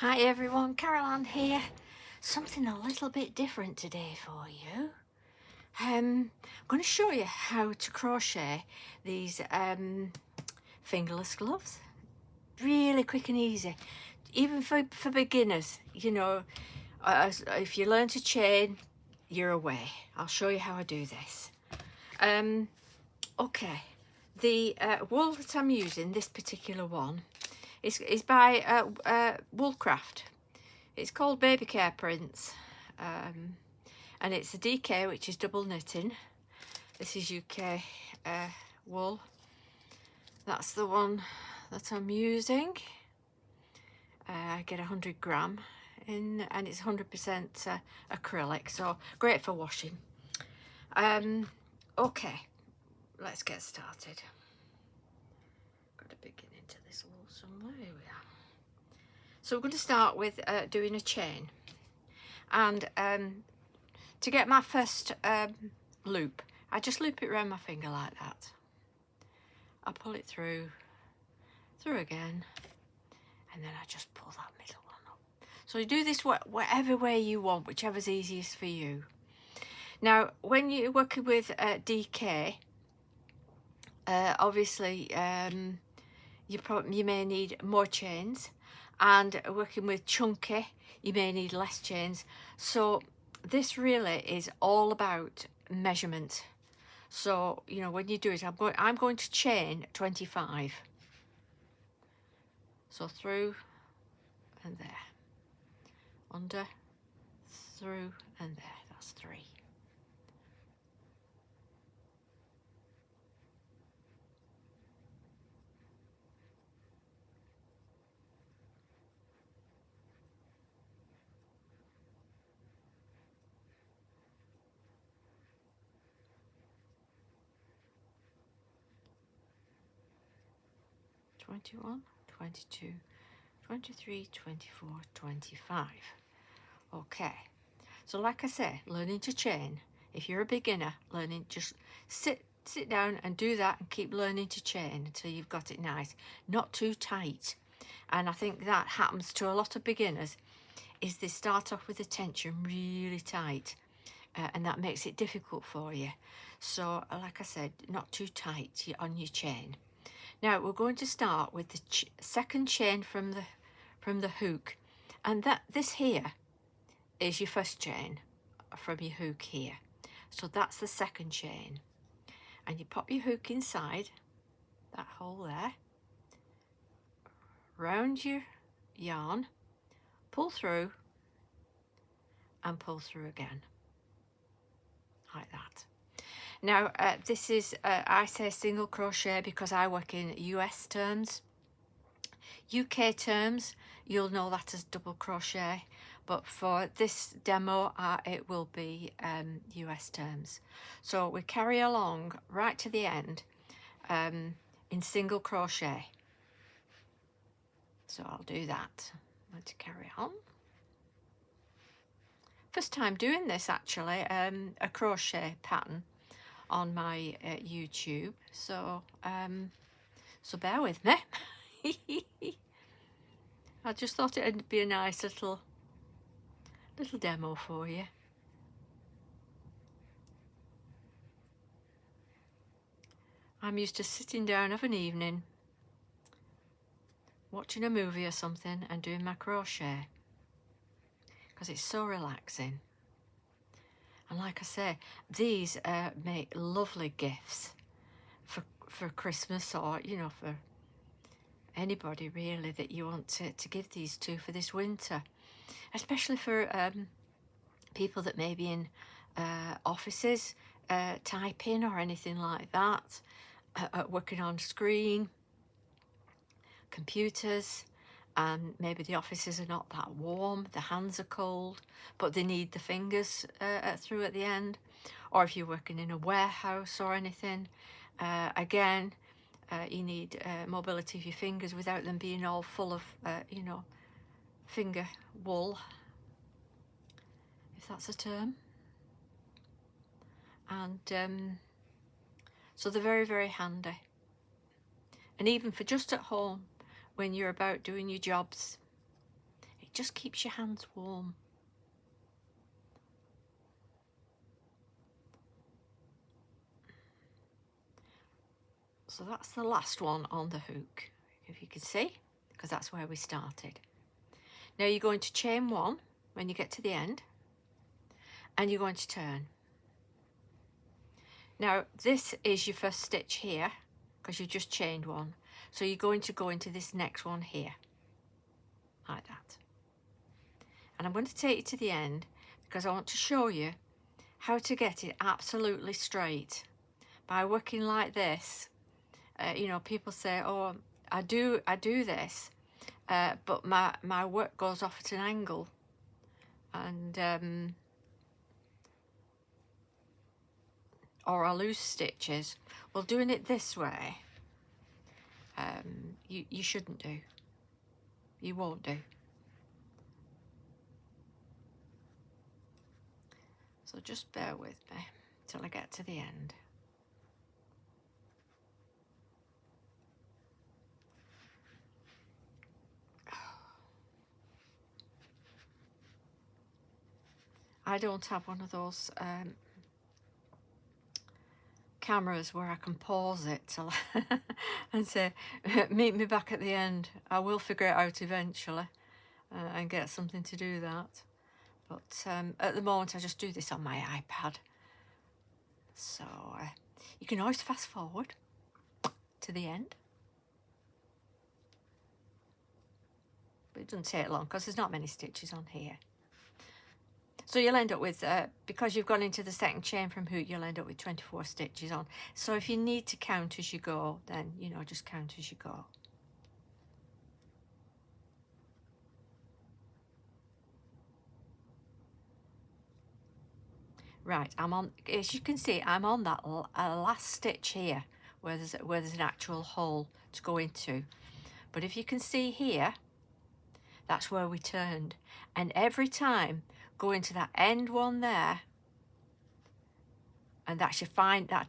Hi everyone, Caroline here. Something a little bit different today for you. I'm going to show you how to crochet these fingerless gloves. Really quick and easy, even for beginners. You know, if you learn to chain, you're away. I'll show you how I do this. Okay, the wool that I'm using, this particular one, is by Woolcraft. It's called Baby Care Prints, and it's a DK, which is double knitting. This is UK wool. That's the one that I'm using. I get 100 gram in, and it's 100% acrylic, so great for washing. Okay, let's get started. Got to begin into this wool somewhere. Here we are. So we're going to start with doing a chain, and to get my first loop, I just loop it around my finger like that. I pull it through again, and then I just pull that middle one up. So you do this whatever way you want, whichever's easiest for you. Now, when you're working with DK, obviously you may need more chains, and working with chunky, you may need less chains. So this really is all about measurement. So, you know, when you do it, I'm going to chain 25. So through and there, under, through and there, that's 3. (21, 22, 23, 24, 25). Okay, so like I say, learning to chain. If you're a beginner, learning, just sit down and do that, and keep learning to chain until you've got it nice, not too tight. And I think that happens to a lot of beginners, is they start off with the tension really tight, and that makes it difficult for you. So like I said, not too tight on your chain. Now we're going to start with the second chain from the hook, and this here is your first chain from your hook here. So that's the second chain, and you pop your hook inside that hole there, round your yarn, pull through and pull through again like that. Now this is I say single crochet because I work in US terms. UK terms, you'll know that as double crochet, but for this demo it will be US terms. So we carry along right to the end in single crochet. So I'll do that. I'm going to carry on. First time doing this actually, a crochet pattern on my YouTube, so so bear with me. I just thought it'd be a nice little demo for you. I'm used to sitting down of an evening, watching a movie or something and doing my crochet, because it's so relaxing. And like I say, these make lovely gifts for Christmas, or you know, for anybody really that you want to give these to for this winter, especially for people that may be in offices typing or anything like that, working on screen computers, and maybe the offices are not that warm, the hands are cold, but they need the fingers through at the end. Or if you're working in a warehouse or anything, again, you need mobility of your fingers without them being all full of you know, finger wool, if that's a term. And so they're very, very handy. And even for just at home, when you're about doing your jobs, just keeps your hands warm. So that's the last one on the hook, if you can see, because that's where we started. Now you're going to chain 1 when you get to the end, and you're going to turn. Now this is your first stitch here, because you've just chained 1. So you're going to go into this next one here, like that. And I'm going to take you to the end, because I want to show you how to get it absolutely straight. By working like this, you know, people say, oh, I do this, but my work goes off at an angle, and or I lose stitches. Well, doing it this way, you shouldn't do. You won't do. So just bear with me till I get to the end. I don't have one of those cameras where I can pause it till and say, meet me back at the end. I will figure it out eventually and get something to do that. But at the moment I just do this on my iPad. So you can always fast forward to the end. But it doesn't take long because there's not many stitches on here. So you'll end up with, because you've gone into the second chain from hook, you'll end up with 24 stitches on. So if you need to count as you go, then, you know, just count as you go. Right, I'm on, as you can see, I'm on that last stitch here, where there's an actual hole to go into. But if you can see here, that's where we turned. And every time, go into that end one there, and that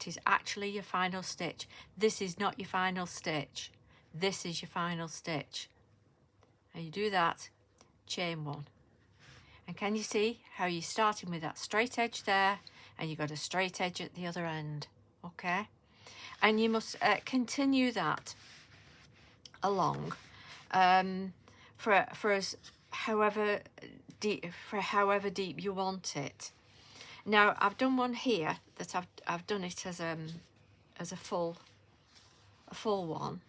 is actually your final stitch. This is not your final stitch. This is your final stitch. And you do that, chain 1. And can you see how you're starting with that straight edge there, and you've got a straight edge at the other end, okay? And you must continue that along for however deep you want it. Now I've done one here that I've done it as a full one.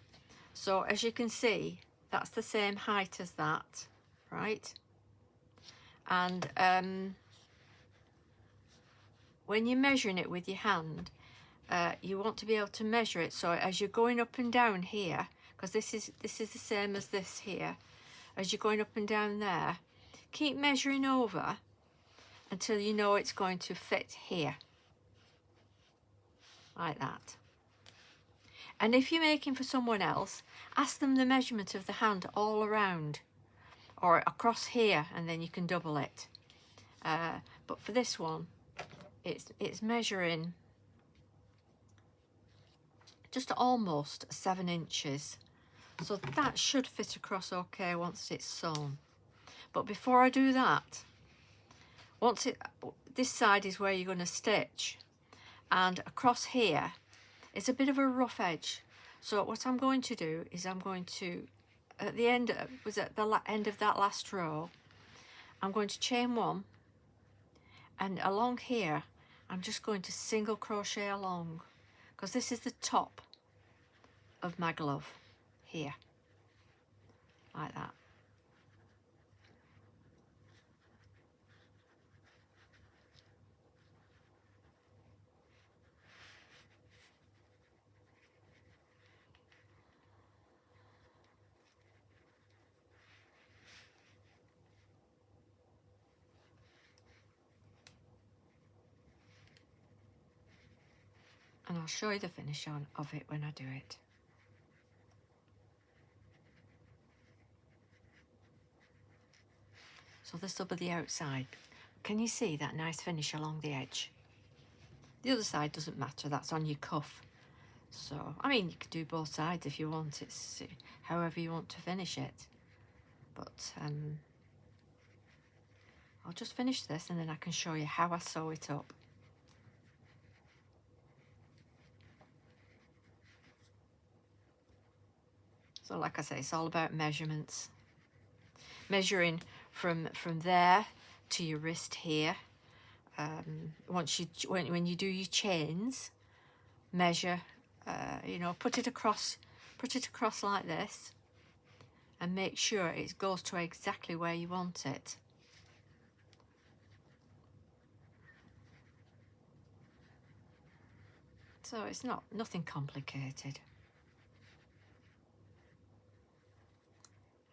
So as you can see, that's the same height as that, right? And when you're measuring it with your hand, you want to be able to measure it. So as you're going up and down here, because this is the same as this here, as you're going up and down there, keep measuring over until you know it's going to fit here, like that. And if you're making for someone else, ask them the measurement of the hand all around, or across here, and then you can double it. But for this one, it's measuring just almost 7 inches. So that should fit across okay once it's sewn. But before I do that, this side is where you're going to stitch, and across here it's a bit of a rough edge. So what I'm going to do is I'm going to, at the end of that last row, I'm going to chain 1, and along here I'm just going to single crochet along, because this is the top of my glove here, like that. And I'll show you the finish of it when I do it. So this will be the outside. Can you see that nice finish along the edge? The other side doesn't matter, that's on your cuff. So, I mean, you could do both sides if you want. It's however you want to finish it. But I'll just finish this and then I can show you how I sew it up. So like I say, it's all about measurements. Measuring from there to your wrist here. When you do your chains, measure, you know, put it across like this, and make sure it goes to exactly where you want it. So it's nothing complicated.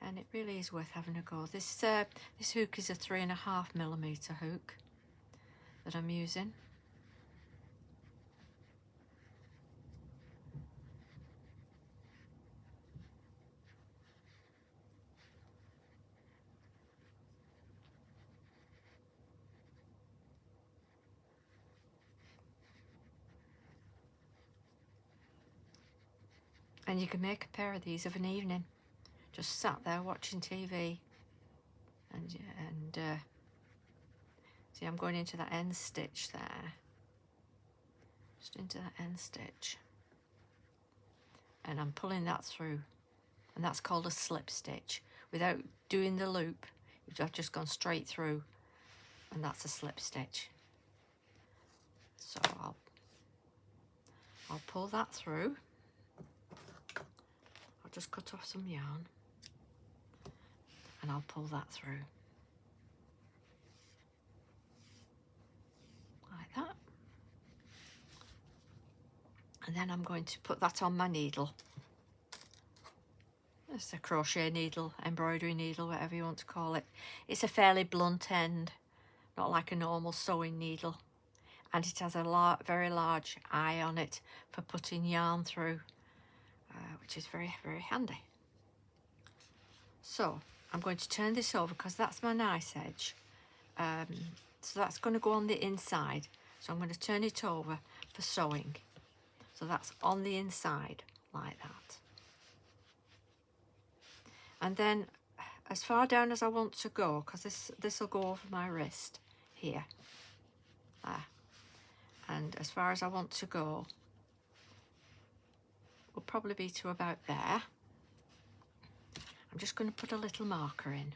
And it really is worth having a go. This hook is a 3.5mm hook that I'm using. And you can make a pair of these of an evening. Just sat there watching TV. And see, I'm going into that end stitch there. Just into that end stitch. And I'm pulling that through. And that's called a slip stitch. Without doing the loop, I've just gone straight through. And that's a slip stitch. So I'll pull that through. I'll just cut off some yarn. And I'll pull that through. Like that. And then I'm going to put that on my needle. It's a crochet needle, embroidery needle, whatever you want to call it. It's a fairly blunt end, not like a normal sewing needle. And it has a very large eye on it for putting yarn through, which is very, very handy. So I'm going to turn this over because that's my nice edge. So that's going to go on the inside. So I'm going to turn it over for sewing. So that's on the inside like that. And then as far down as I want to go, because this will go over my wrist here. There. And as far as I want to go will probably be to about there. I'm just going to put a little marker in,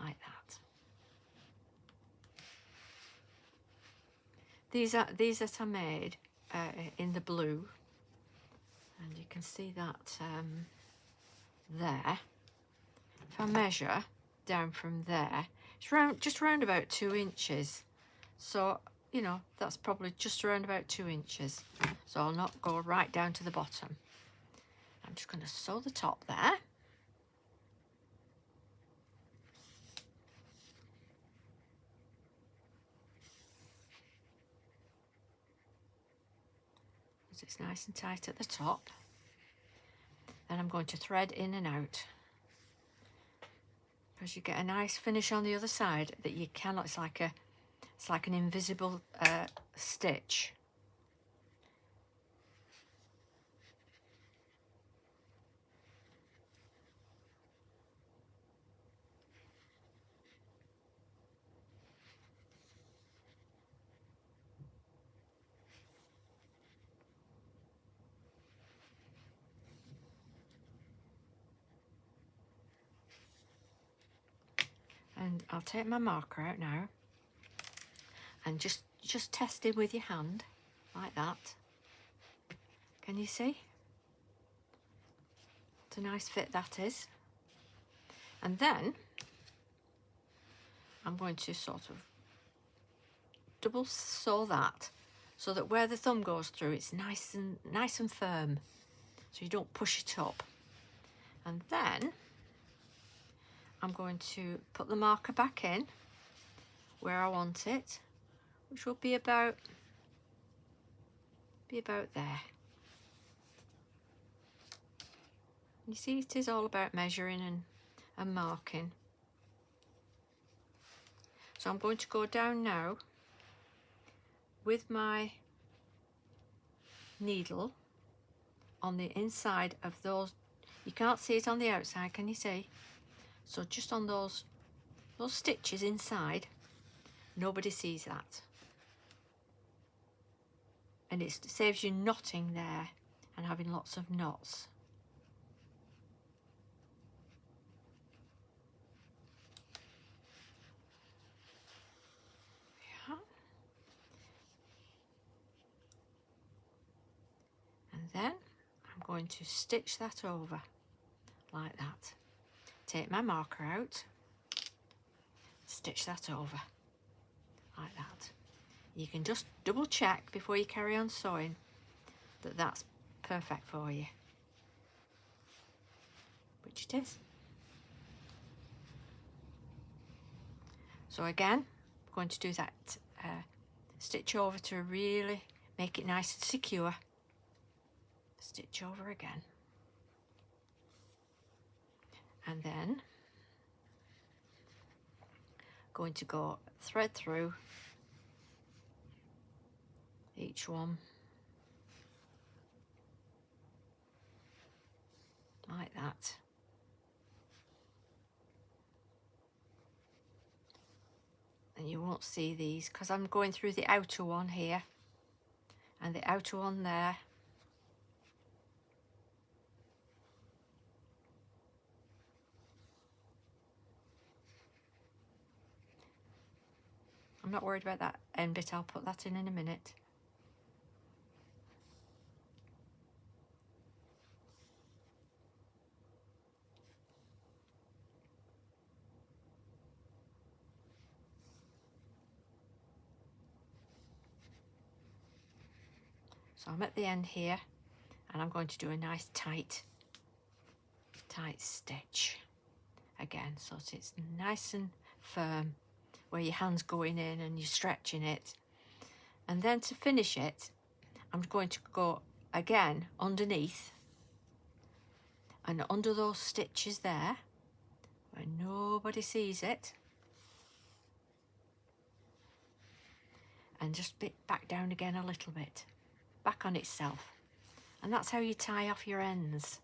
like that. These that I made in the blue, and you can see that there. If I measure down from there, it's just round about 2 inches. So, you know, that's probably just around about 2 inches. So I'll not go right down to the bottom. I'm just going to sew the top there. So it's nice and tight at the top. Then I'm going to thread in and out. Because you get a nice finish on the other side that you cannot, it's like an invisible stitch. And I'll take my marker out now and just test it with your hand like that. Can you see? It's a nice fit that is. And then I'm going to sort of double sew that so that where the thumb goes through, it's nice and firm, so you don't push it up. And then I'm going to put the marker back in where I want it, which will be about there. You see, it is all about measuring and marking. So I'm going to go down now with my needle on the inside of those. You can't see it on the outside, can you see? So just on those those stitches inside, nobody sees that. And it saves you knotting there and having lots of knots. Yeah. And then I'm going to stitch that over like that. Take my marker out, stitch that over like that. You can just double check before you carry on sewing that that's perfect for you, which it is. So again, I'm going to do that stitch over to really make it nice and secure. Stitch over again. And then going to go thread through each one like that. And you won't see these because I'm going through the outer one here and the outer one there. I'm not worried about that end bit, I'll put that in a minute. So I'm at the end here and I'm going to do a nice tight stitch again, so it's nice and firm where your hand's going in and you're stretching it. And then to finish it, I'm going to go again underneath and under those stitches there where nobody sees it, and just bit back down again a little bit, back on itself. And that's how you tie off your ends,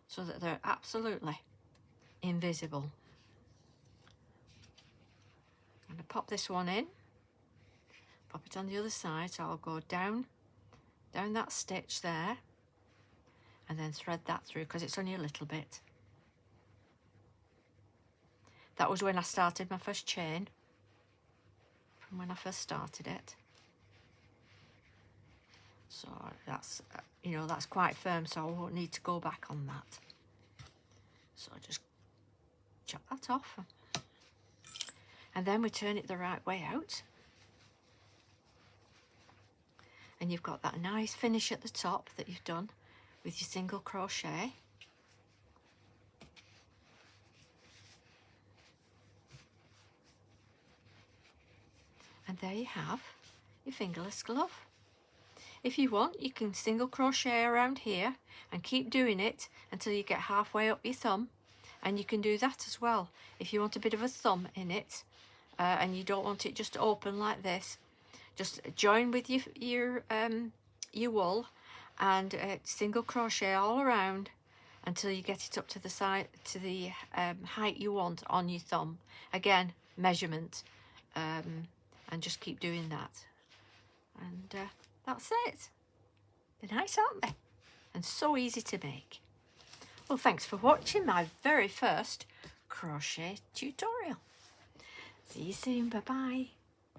so that they're absolutely invisible. I'm going to pop this one in, pop it on the other side, so I'll go down that stitch there and then thread that through because it's only a little bit. That was when I started my first chain, from when I first started it. So that's, you know, that's quite firm, so I won't need to go back on that. So just chop that off. And then we turn it the right way out. And you've got that nice finish at the top that you've done with your single crochet. And there you have your fingerless glove. If you want, you can single crochet around here and keep doing it until you get halfway up your thumb, and you can do that as well if you want a bit of a thumb in it and you don't want it just open like this. Just join with your wool and single crochet all around until you get it up to the side, to the height you want on your thumb. Again, measurement, and just keep doing that. And that's it. They're nice, aren't they? And so easy to make. Well, thanks for watching my very first crochet tutorial. See you soon. Bye-bye.